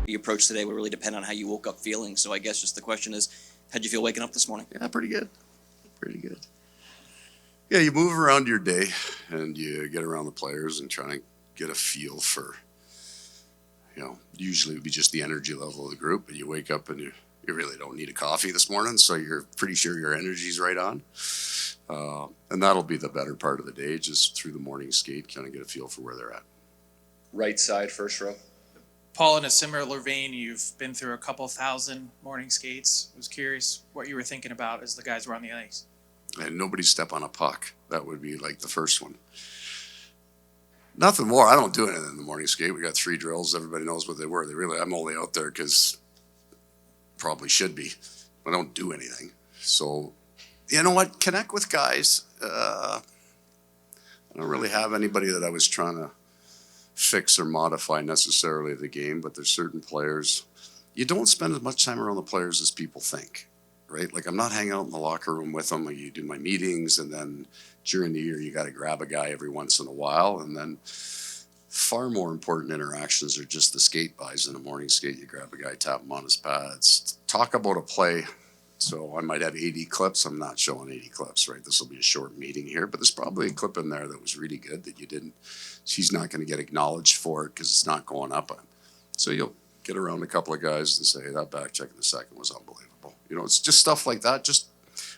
your approach today would really depend on how you woke up feeling. So I guess just the question is, how'd you feel waking up this morning? Yeah, pretty good. Pretty good. Yeah, you move around your day and you get around the players and try to get a feel for, usually it would be just the energy level of the group, but you wake up and you really don't need a coffee this morning, so you're pretty sure your energy's right on. And that'll be the better part of the day, just through the morning skate, kind of get a feel for where they're at. Right side, first row. Paul, in a similar vein, you've been through a couple thousand morning skates. I was curious what you were thinking about as the guys were on the ice. And nobody step on a puck. That would be like the first one. Nothing more. I don't do anything in the morning skate. We got 3 drills. Everybody knows what they were. I'm only out there because probably should be. I don't do anything. So, you know what? Connect with guys. I don't really have anybody that I was trying to fix or modify necessarily the game, but there's certain players. You don't spend as much time around the players as people think, right? Like, I'm not hanging out in the locker room with them. Like, you do my meetings, and then during the year, you got to grab a guy every once in a while. And then far more important interactions are just the skate buys. In a morning skate, you grab a guy, tap him on his pads, talk about a play. So I might have 80 clips. I'm not showing 80 clips, right? This will be a short meeting here, but there's probably a clip in there that was really good that you didn't. He's not going to get acknowledged for it because it's not going up. So you'll get around a couple of guys and say, that back check in the second was unbelievable. It's just stuff like that. Just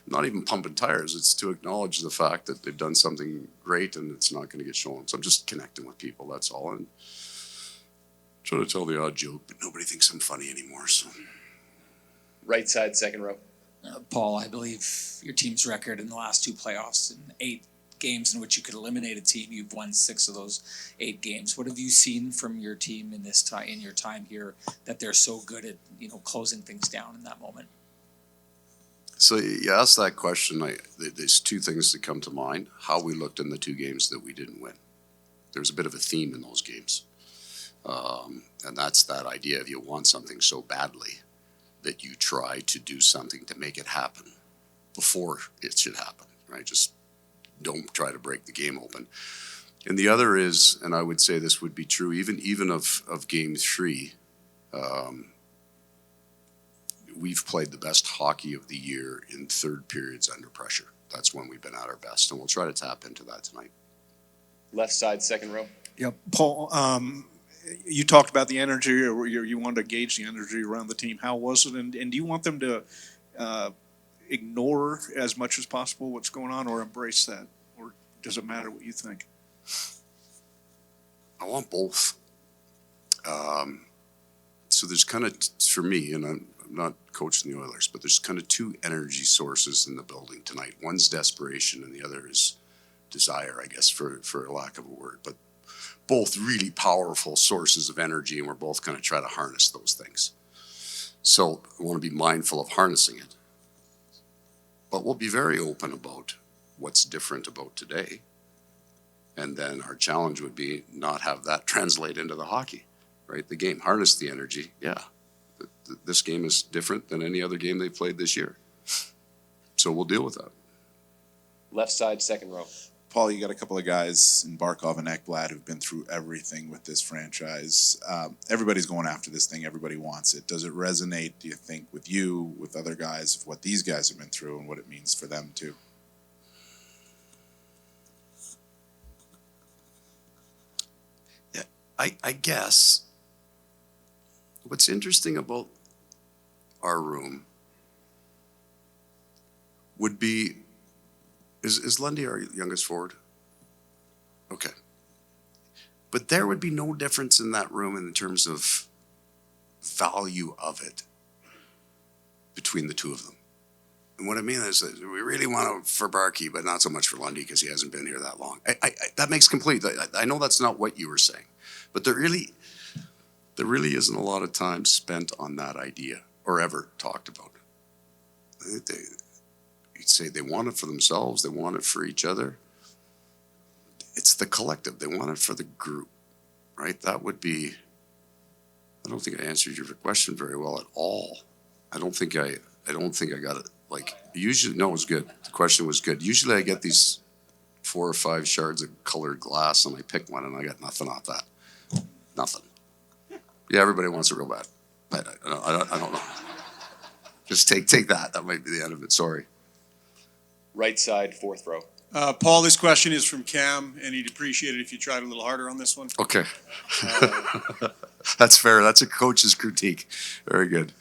not even pumping tires. It's to acknowledge the fact that they've done something great and it's not going to get shown. So I'm just connecting with people. That's all. And try to tell the odd joke, but nobody thinks I'm funny anymore. So Right side, second row. Paul, I believe your team's record in the last 2 playoffs, in 8 games in which you could eliminate a team, you've won 6 of those 8 games. What have you seen from your team in your time here that they're so good at closing things down in that moment? So you asked that question. There's 2 things that come to mind. How we looked in the 2 games that we didn't win. There's a bit of a theme in those games, and that's that idea of you want something so badly that you try to do something to make it happen before it should happen, right? Just don't try to break the game open. And the other is, and I would say this would be true even of game 3, we've played the best hockey of the year in third periods under pressure. That's when we've been at our best, and we'll try to tap into that tonight. Left side, second row. Yeah, Paul, you talked about the energy, or you wanted to gauge the energy around the team. How was it? And do you want them to ignore as much as possible what's going on, or embrace that? Or does it matter what you think? I want both. So there's kind of, for me, and I'm not coaching the Oilers, but there's kind of 2 energy sources in the building tonight. One's desperation, and the other is desire, I guess, for a lack of a word. But both really powerful sources of energy, and we're both going to try to harness those things. So I want to be mindful of harnessing it. But we'll be very open about what's different about today. And then our challenge would be not have that translate into the hockey, right? The game, harness the energy. Yeah, this game is different than any other game they've played this year. So we'll deal with that. Left side, second row. Paul, you got a couple of guys in Barkov and Ekblad who've been through everything with this franchise. Everybody's going after this thing. Everybody wants it. Does it resonate, do you think, with you, with other guys, of what these guys have been through and what it means for them too? Yeah, I guess what's interesting about our room would be, Is Lundy our youngest forward? Okay. But there would be no difference in that room in terms of value of it between the 2 of them. And what I mean is that we really want to for Barkey, but not so much for Lundy because he hasn't been here that long. That makes complete. I know that's not what you were saying, but there really isn't a lot of time spent on that idea or ever talked about. You'd say they want it for themselves, they want it for each other. It's the collective, they want it for the group, right? That would be, I don't think I answered your question very well at all. I don't think I got it. Like, usually, no, it was good. The question was good. Usually I get these 4 or 5 shards of colored glass and I pick one and I got nothing off that. Nothing. Yeah, everybody wants it real bad. But I don't know. Just take that. That might be the end of it. Sorry. Right side, fourth row. Paul, this question is from Cam, and he'd appreciate it if you tried a little harder on this one. Okay. That's fair. That's a coach's critique. Very good.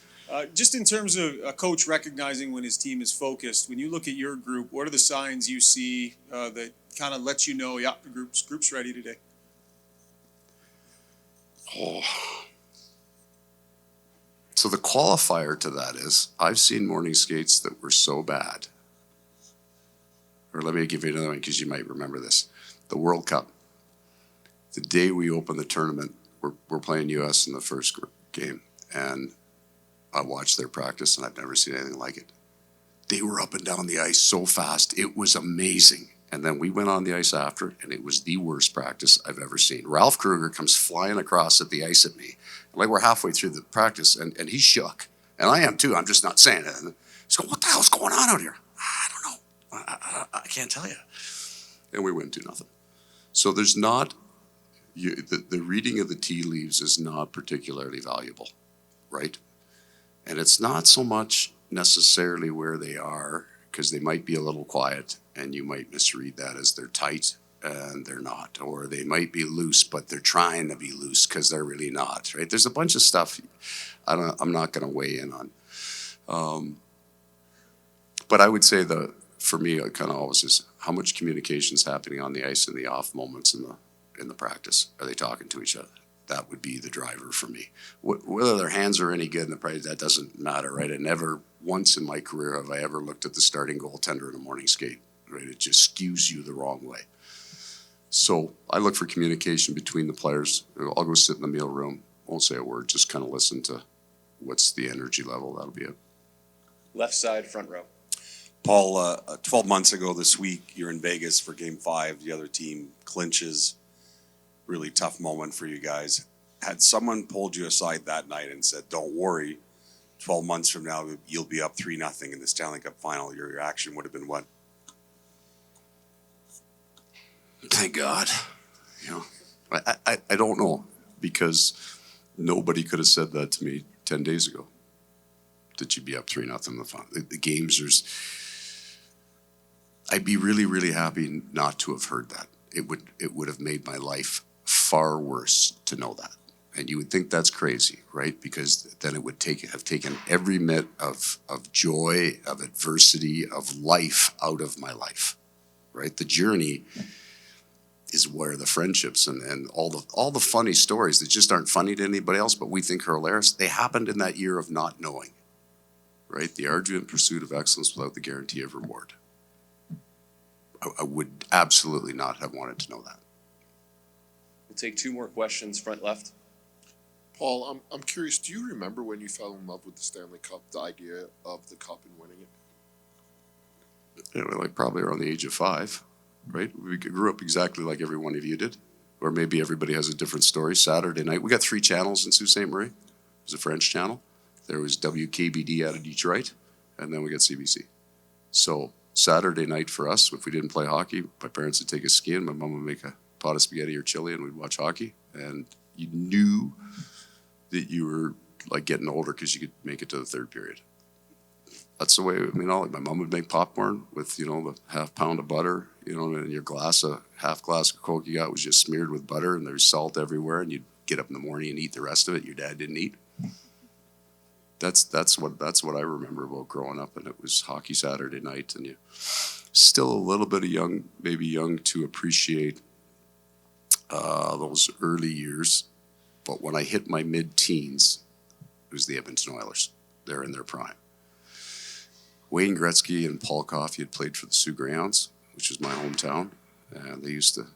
Just in terms of a coach recognizing when his team is focused, when you look at your group, what are the signs you see that kind of lets you know, yeah, the group's ready today? Oh. So the qualifier to that is I've seen morning skates that were so bad. Or let me give you another one because you might remember this. The World Cup. The day we open the tournament, we're playing US in the first game. And I watched their practice and I've never seen anything like it. They were up and down the ice so fast. It was amazing. And then we went on the ice after and it was the worst practice I've ever seen. Ralph Kruger comes flying across at the ice at me. Like we're halfway through the practice and he's shook. And I am too. I'm just not saying it. And he's going, what the hell's going on out here? I don't know. I can't tell you. And we win 2-0. So there's not, the reading of the tea leaves is not particularly valuable, right? And it's not so much necessarily where they are, because they might be a little quiet and you might misread that as they're tight and they're not. Or they might be loose, but they're trying to be loose because they're really not, right? There's a bunch of stuff I'm not going to weigh in on. But I would say for me, it kind of always is how much communication is happening on the ice in the off moments in the practice. Are they talking to each other? That would be the driver for me. Whether their hands are any good in the practice, that doesn't matter, right? I never once in my career have I ever looked at the starting goaltender in a morning skate, right? It just skews you the wrong way. So I look for communication between the players. I'll go sit in the meal room, won't say a word, just kind of listen to what's the energy level. That'll be it. Left side, front row. Paul, 12 months ago this week, you're in Vegas for Game 5. The other team clinches. Really tough moment for you guys. Had someone pulled you aside that night and said, don't worry, 12 months from now, you'll be up 3-0 in the Stanley Cup final, your reaction would have been what? Thank God. You know, I don't know, because nobody could have said that to me 10 days ago, that you'd be up 3-0 in the final. The games, I'd be really, really happy not to have heard that. It would have made my life far worse to know that. And you would think that's crazy, right? Because then it would have taken every bit of joy, of adversity, of life out of my life, right? The journey is where the friendships and all the funny stories that just aren't funny to anybody else, but we think are hilarious, they happened in that year of not knowing, right? The arduous pursuit of excellence without the guarantee of reward. I would absolutely not have wanted to know that. We'll take 2 more questions, front left. Paul, I'm curious, do you remember when you fell in love with the Stanley Cup, the idea of the cup and winning it? You know, like probably around the age of 5, right? We grew up exactly like every one of you did, or maybe everybody has a different story. Saturday night, we got 3 channels in Sault Ste. Marie. It was a French channel. There was WKBD out of Detroit, and then we got CBC. So Saturday night for us, if we didn't play hockey, my parents would take us skiing, my mom would make a pot of spaghetti or chili, and we'd watch hockey. And you knew that you were like getting older because you could make it to the 3rd period. That's the way, I mean, my mom would make popcorn with, you know, the half pound of butter, you know, and your half glass of Coke you got was just smeared with butter, and there's salt everywhere, and you'd get up in the morning and eat the rest of it. Your dad didn't eat. That's what I remember about growing up, and it was hockey Saturday night, and you still a little bit of maybe young to appreciate those early years. But when I hit my mid-teens, it was the Edmonton Oilers. They're in their prime. Wayne Gretzky and Paul Coffey had played for the Sioux Greyhounds, which is my hometown, and they used to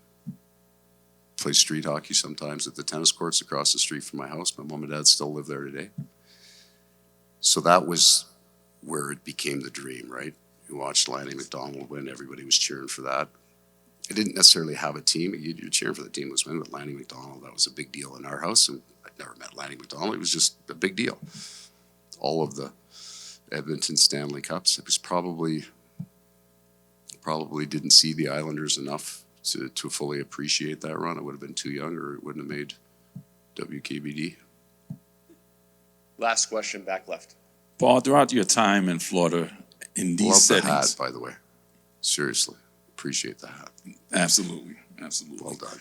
play street hockey sometimes at the tennis courts across the street from my house. My mom and dad still live there today. So that was where it became the dream, right? You watched Lanny McDonald win. Everybody was cheering for that. I didn't necessarily have a team. You're cheering for the team was win, but Lanny McDonald, that was a big deal in our house. And I'd never met Lanny McDonald. It was just a big deal. All of the Edmonton Stanley Cups. It was probably didn't see the Islanders enough to fully appreciate that run. I would have been too young, or it wouldn't have made WKBD. Last question, back left. Paul, throughout your time in Florida, in these Love the settings, hat, by the way. Seriously, appreciate the hat. absolutely, absolutely. Well done.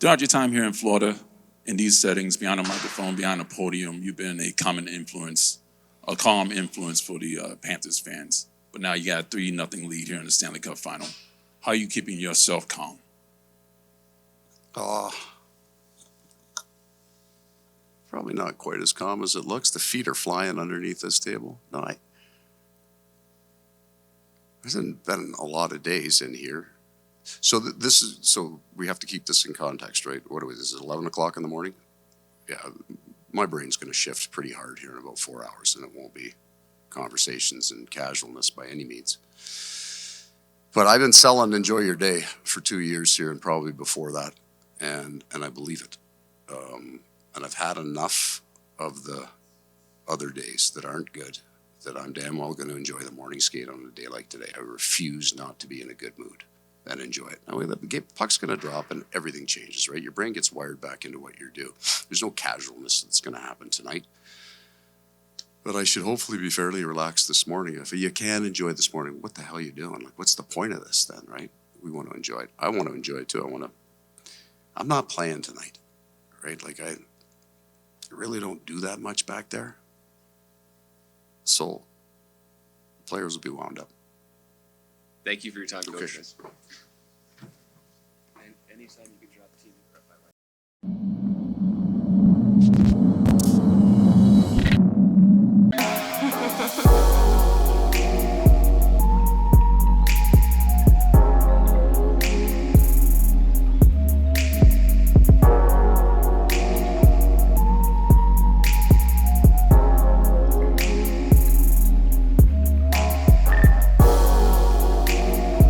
Throughout your time here in Florida, in these settings, behind a microphone, behind a podium, you've been a calm influence for the Panthers fans. But now you got a 3-0 lead here in the Stanley Cup Final. How are you keeping yourself calm? Probably not quite as calm as it looks. The feet are flying underneath this table. No, there's been a lot of days in here. So so we have to keep this in context, right? What is it, 11 o'clock in the morning? Yeah, my brain's going to shift pretty hard here in about 4 hours, and it won't be conversations and casualness by any means. But I've been selling Enjoy Your Day for 2 years here and probably before that, and I believe it. And I've had enough of the other days that aren't good that I'm damn well going to enjoy the morning skate on a day like today. I refuse not to be in a good mood and enjoy it. Now, the puck's going to drop and everything changes, right? Your brain gets wired back into what you're doing. There's no casualness that's going to happen tonight. But I should hopefully be fairly relaxed this morning. If you can enjoy it this morning, what the hell are you doing? Like, what's the point of this then, right? We want to enjoy it. I want to enjoy it too. I'm not playing tonight, right? Like, I really don't do that much back there. So players will be wound up. Thank you for your time, Okay. coaches. And anytime you could drop